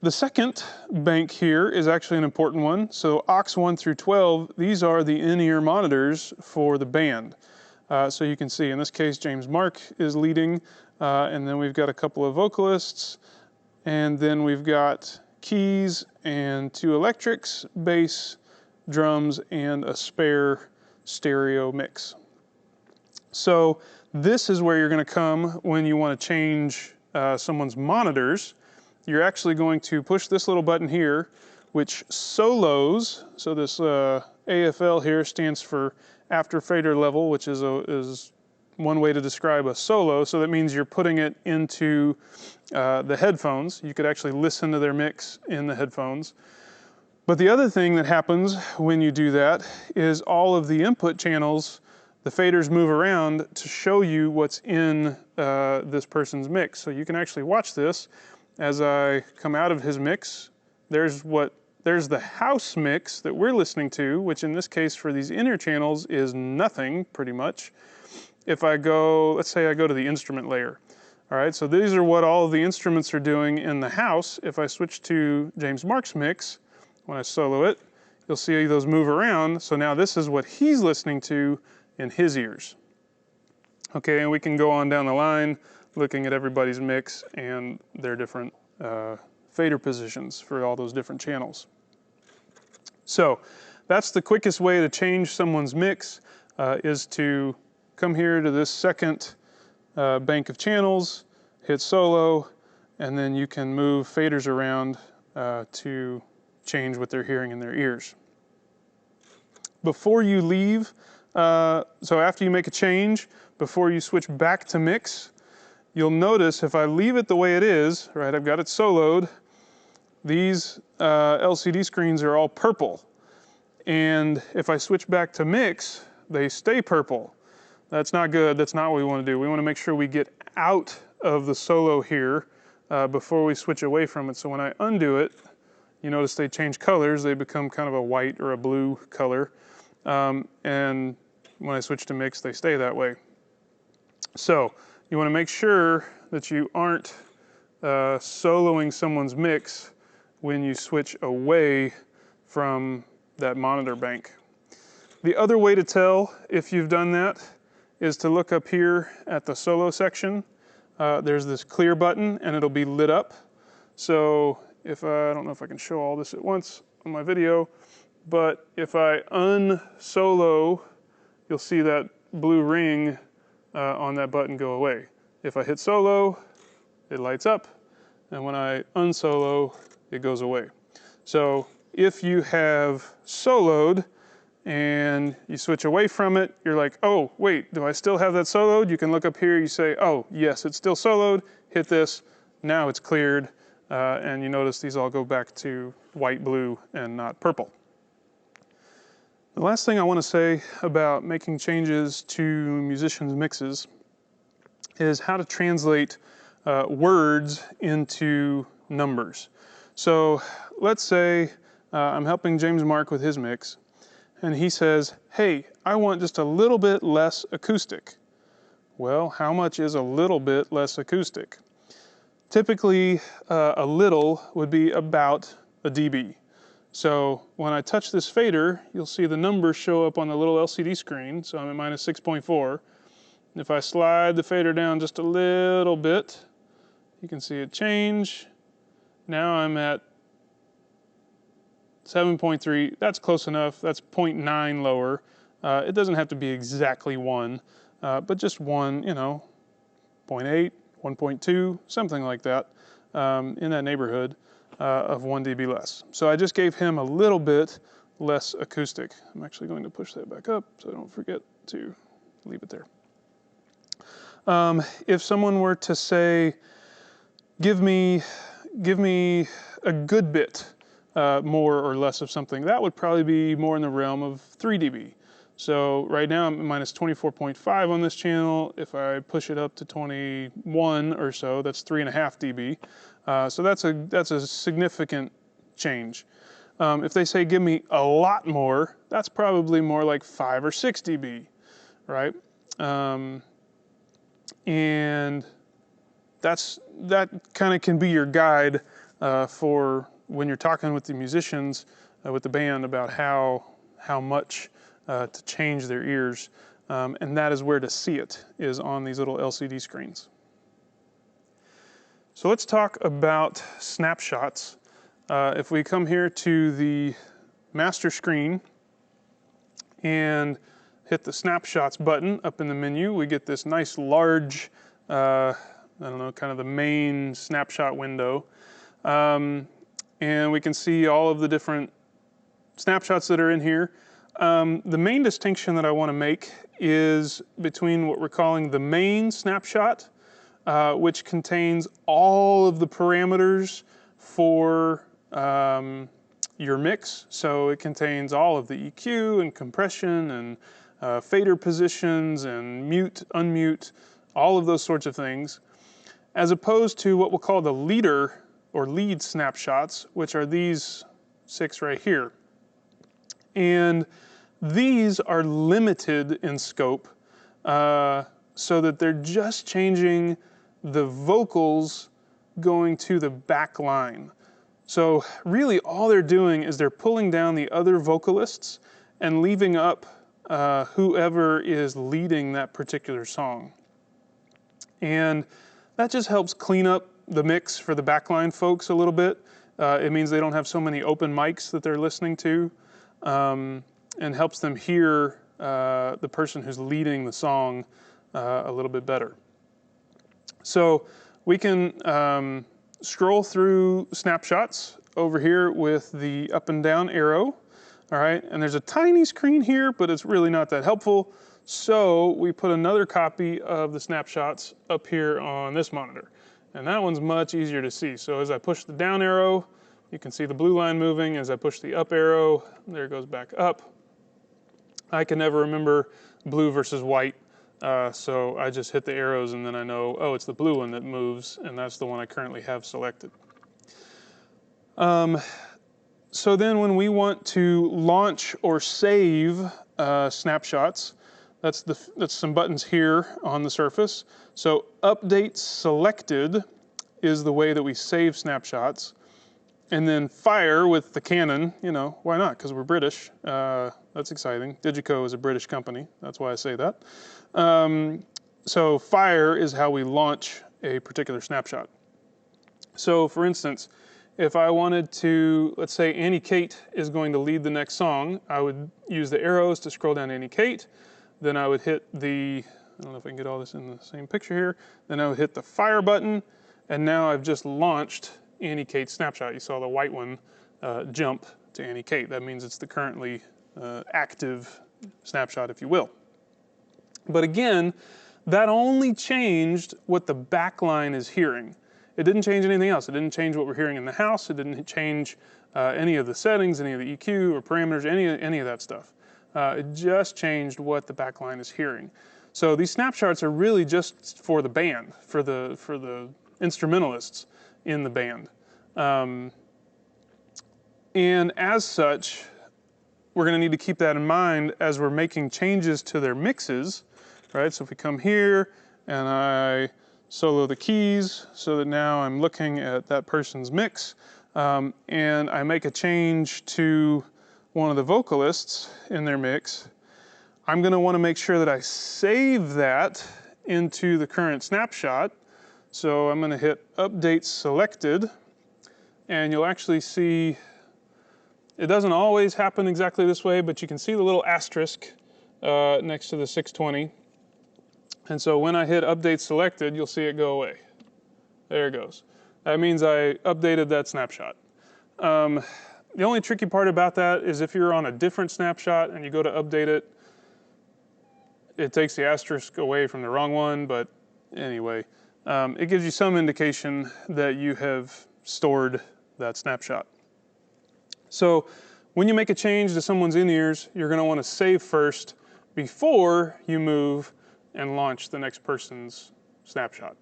The second bank here is actually an important one. So aux 1 through 12, these are the in-ear monitors for the band. So you can see in this case James Mark is leading, and then we've got a couple of vocalists, and then we've got keys and 2 electrics, bass, drums, and a spare stereo mix. So this is where you're going to come when you want to change someone's monitors. You're actually going to push this little button here, which solos. So this AFL here stands for after fader level, which is one way to describe a solo. So that means you're putting it into the headphones. You could actually listen to their mix in the headphones. But the other thing that happens when you do that is all of the input channels, the faders move around to show you what's in this person's mix. So you can actually watch this. As I come out of his mix, there's the house mix that we're listening to, which in this case for these inner channels is nothing, pretty much. If I go, let's say I go to the instrument layer. All right, so these are what all of the instruments are doing in the house. If I switch to James Mark's mix, when I solo it, you'll see those move around. So now this is what he's listening to in his ears. Okay, and we can go on down the line looking at everybody's mix and their different fader positions for all those different channels. So that's the quickest way to change someone's mix, is to come here to this second bank of channels, hit solo, and then you can move faders around to change what they're hearing in their ears. Before you leave, so after you make a change, before you switch back to mix, you'll notice if I leave it the way it is, right, I've got it soloed, these LCD screens are all purple. And if I switch back to mix, they stay purple. That's not good, that's not what we want to do. We want to make sure we get out of the solo here before we switch away from it. So when I undo it, you notice they change colors, they become kind of a white or a blue color. And when I switch to mix, they stay that way. So you want to make sure that you aren't soloing someone's mix when you switch away from that monitor bank. The other way to tell if you've done that is to look up here at the solo section. There's this clear button and it'll be lit up. So if I don't know if I can show all this at once on my video, but if I unsolo, you'll see that blue ring on that button go away. If I hit solo, it lights up, and when I unsolo, it goes away. So if you have soloed and you switch away from it, you're like, oh, wait, do I still have that soloed? You can look up here, you say, oh, yes, it's still soloed, hit this, now it's cleared, and you notice these all go back to white, blue, and not purple. The last thing I want to say about making changes to musicians' mixes is how to translate words into numbers. So let's say I'm helping James Mark with his mix, and he says, hey, I want just a little bit less acoustic. Well, how much is a little bit less acoustic? Typically, a little would be about a dB. So when I touch this fader, you'll see the numbers show up on the little LCD screen, so I'm at minus 6.4. If I slide the fader down just a little bit, you can see it change. Now I'm at 7.3, that's close enough, that's 0.9 lower. It doesn't have to be exactly 1, but just 1, you know, 0.8, 1.2, something like that, in that neighborhood. Of 1 dB less. So I just gave him a little bit less acoustic. I'm actually going to push that back up so I don't forget to leave it there. If someone were to say, give me a good bit more or less of something, that would probably be more in the realm of 3 dB. So right now I'm at minus 24.5 on this channel. If I push it up to 21 or so, that's 3.5 dB. So that's a significant change. If they say give me a lot more, that's probably more like 5 or 6 dB, right? And that kind of can be your guide for when you're talking with the musicians, with the band, about how much to change their ears. And that is where to see it, is on these little LCD screens. So let's talk about snapshots. If we come here to the master screen and hit the snapshots button up in the menu, we get this nice large, I don't know, kind of the main snapshot window. And we can see all of the different snapshots that are in here. The main distinction that I want to make is between what we're calling the main snapshot, which contains all of the parameters for your mix. So it contains all of the EQ and compression and fader positions and mute, unmute, all of those sorts of things, as opposed to what we'll call the leader or lead snapshots, which are these 6 right here. And these are limited in scope, so that they're just changing the vocals going to the back line. So really all they're doing is they're pulling down the other vocalists and leaving up whoever is leading that particular song. And that just helps clean up the mix for the backline folks a little bit. It means they don't have so many open mics that they're listening to, and helps them hear the person who's leading the song a little bit better. So we can scroll through snapshots over here with the up and down arrow. All right, and there's a tiny screen here, but it's really not that helpful. So we put another copy of the snapshots up here on this monitor. And that one's much easier to see. So as I push the down arrow, you can see the blue line moving. As I push the up arrow, there it goes back up. I can never remember blue versus white, so I just hit the arrows and then I know, oh, it's the blue one that moves, and that's the one I currently have selected. So then when we want to launch or save snapshots, that's some buttons here on the surface. So update selected is the way that we save snapshots. And then fire with the Canon, you know, why not? Because we're British. That's exciting. Digico is a British company. That's why I say that. So fire is how we launch a particular snapshot. So for instance, if I wanted to, let's say Annie Kate is going to lead the next song, I would use the arrows to scroll down Annie Kate. Then I would hit the, I don't know if I can get all this in the same picture here. Then I would hit the fire button, and now I've just launched Annie Kate's snapshot. You saw the white one jump to Annie Kate. That means it's the currently active snapshot, if you will. But again, that only changed what the backline is hearing. It didn't change anything else. It didn't change what we're hearing in the house. It didn't change any of the settings, any of the EQ or parameters, any of that stuff. It just changed what the backline is hearing. So these snapshots are really just for the band, for the instrumentalists in the band. And as such, we're going to need to keep that in mind as we're making changes to their mixes, right? So if we come here and I solo the keys so that now I'm looking at that person's mix, and I make a change to one of the vocalists in their mix, I'm going to want to make sure that I save that into the current snapshot. So I'm going to hit update selected, and you'll actually see it doesn't always happen exactly this way, but you can see the little asterisk next to the 620. And so when I hit update selected, you'll see it go away. There it goes. That means I updated that snapshot. The only tricky part about that is if you're on a different snapshot and you go to update it, it takes the asterisk away from the wrong one, but anyway. It gives you some indication that you have stored that snapshot. So when you make a change to someone's in-ears, you're going to want to save first before you move and launch the next person's snapshot.